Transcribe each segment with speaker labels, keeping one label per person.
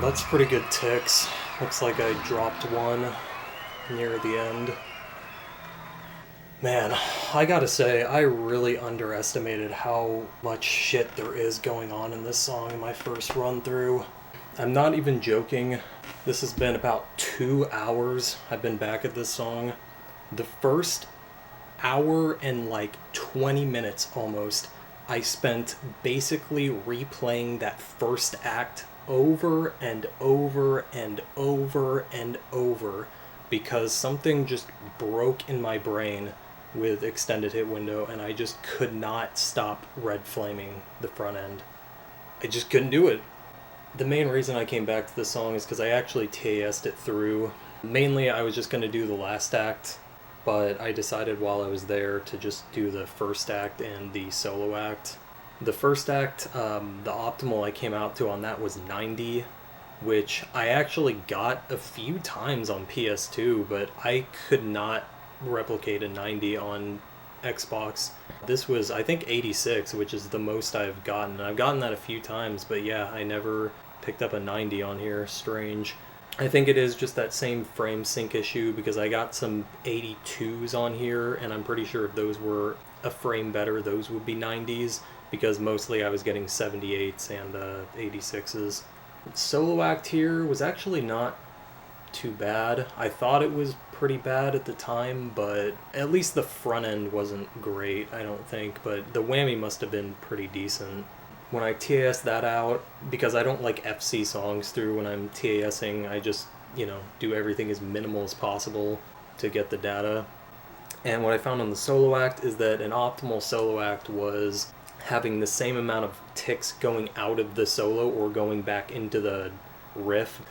Speaker 1: That's pretty good ticks. Looks like I dropped one near the end. Man, I gotta say, I really underestimated how much shit there is going on in this song in my first run through. I'm not even joking. This has been about 2 hours I've been back at this song. The first hour and like 20 minutes almost, I spent basically replaying that first act over and over and over and over because something just broke in my brain with extended hit window and I just could not stop red flaming the front end. I just couldn't do it. The main reason I came back to this song is because I actually TAS'd it through. Mainly I was just going to do the last act, but I decided while I was there to just do the first act and the solo act. The first act, the optimal I came out to on that was 90, which I actually got a few times on PS2, but I could not replicate a 90 on Xbox. This was, I think, 86, which is the most I've gotten. I've gotten that a few times, but yeah, I never picked up a 90 on here. Strange. I think it is just that same frame sync issue because I got some 82s on here, and I'm pretty sure if those were a frame better, those would be 90s, because mostly I was getting 78s and 86s. Solo act here was actually not too bad. I thought it was pretty bad at the time, but at least the front end wasn't great, I don't think, but the whammy must have been pretty decent. When I TAS that out, because I don't like FC songs through when I'm TASing, I just, do everything as minimal as possible to get the data. And what I found on the solo act is that an optimal solo act was having the same amount of ticks going out of the solo or going back into the riff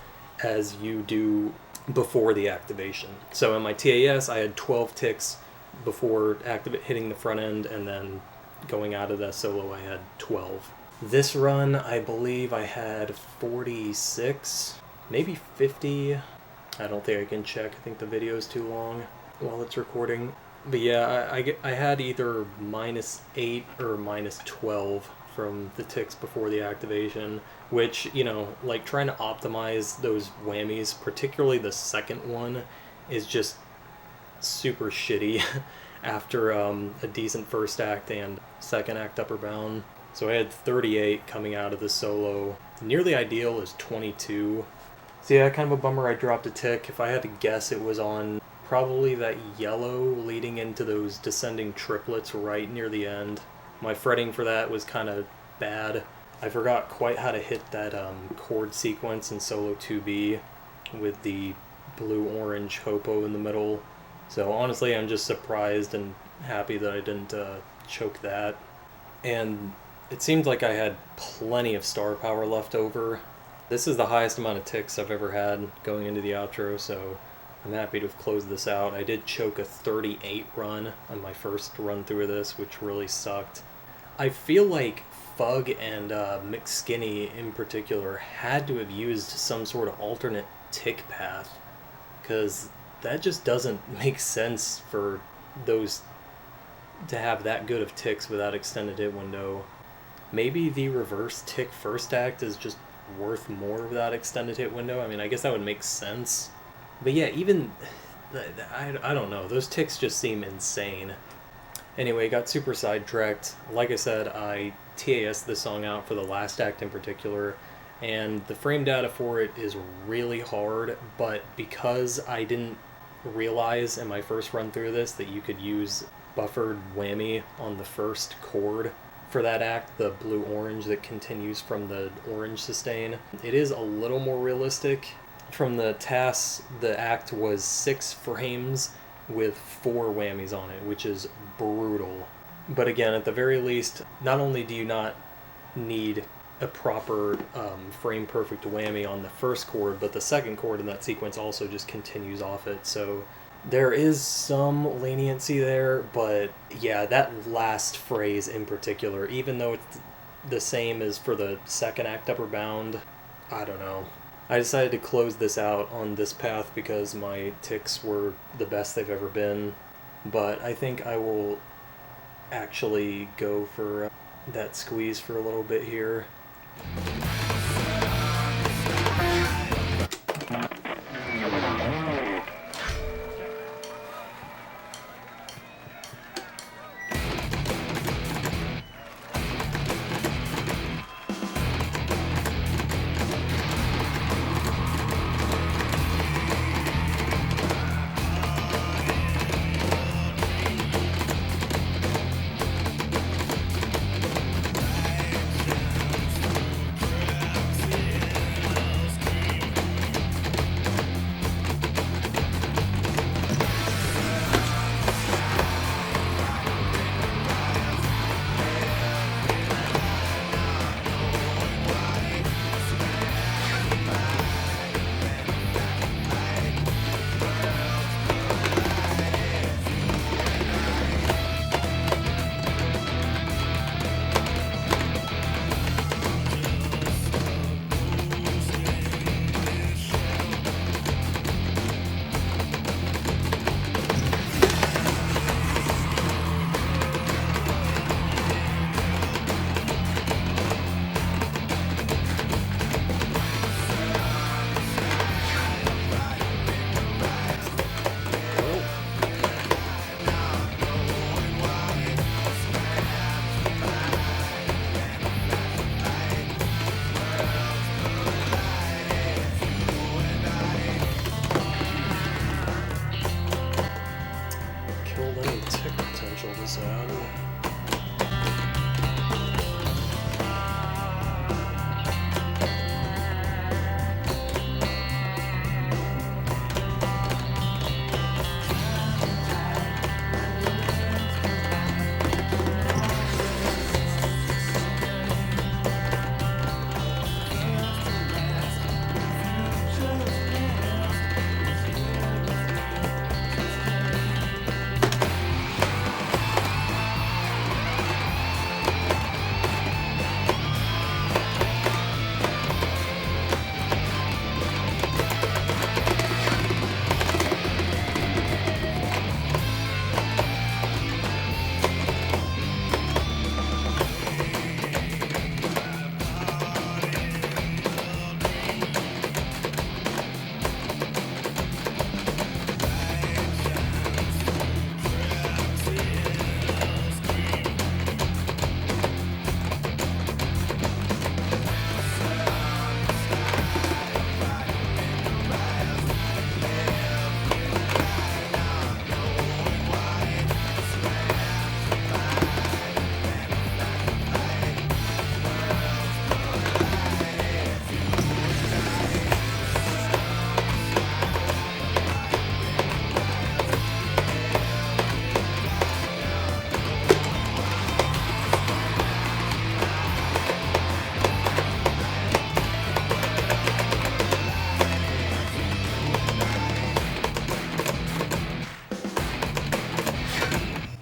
Speaker 1: as you do before the activation. So in my TAS, I had 12 ticks before hitting the front end, and then going out of that solo, I had 12. This run, I believe I had 46, maybe 50. I don't think I can check. I think the video is too long while it's recording. But yeah, I had either -8 or -12 from the ticks before the activation, which, like trying to optimize those whammies, particularly the second one, is just super shitty after a decent first act and second act upper bound. So I had 38 coming out of the solo. Nearly ideal is 22. So yeah, kind of a bummer I dropped a tick. If I had to guess, it was on probably that yellow leading into those descending triplets right near the end. My fretting for that was kind of bad. I forgot quite how to hit that chord sequence in solo 2B with the blue-orange hopo in the middle. So honestly, I'm just surprised and happy that I didn't choke that. And it seemed like I had plenty of star power left over. This is the highest amount of ticks I've ever had going into the outro, so I'm happy to have closed this out. I did choke a 38 run on my first run through of this, which really sucked. I feel like Fug and McSkinny in particular had to have used some sort of alternate tick path, because that just doesn't make sense for those to have that good of ticks without extended hit window. Maybe the reverse tick first act is just worth more without extended hit window. I mean, I guess that would make sense. But yeah, even, I don't know, those ticks just seem insane. Anyway, got super sidetracked. Like I said, I TAS'd this song out for the last act in particular, and the frame data for it is really hard, but because I didn't realize in my first run through this that you could use buffered whammy on the first chord for that act, the blue-orange that continues from the orange sustain, it is a little more realistic. From the TAS, the act was 6 frames with 4 whammies on it, which is brutal. But again, at the very least, not only do you not need a proper frame-perfect whammy on the first chord, but the second chord in that sequence also just continues off it, so there is some leniency there, but yeah, that last phrase in particular, even though it's the same as for the second act upper bound, I don't know. I decided to close this out on this path because my ticks were the best they've ever been, but I think I will actually go for that squeeze for a little bit here.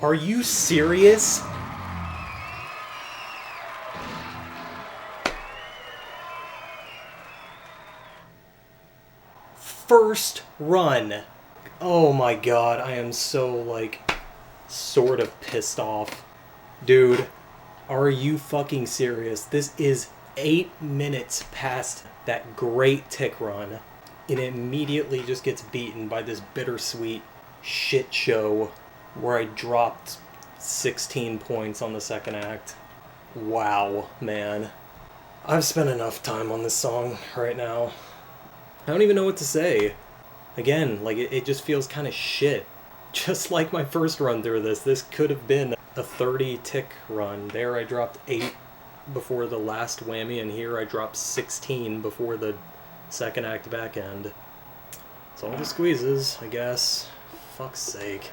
Speaker 1: Are you serious? First run. Oh my god, I am so, like, sort of pissed off. Dude, are you fucking serious? This is 8 minutes past that great tick run, and it immediately just gets beaten by this bittersweet shit show where I dropped 16 points on the second act. Wow, man. I've spent enough time on this song right now. I don't even know what to say. Again, like, it just feels kind of shit. Just like my first run through this could have been a 30 tick run. There I dropped 8 before the last whammy, and here I dropped 16 before the second act back end. It's all the squeezes, I guess. Fuck's sake.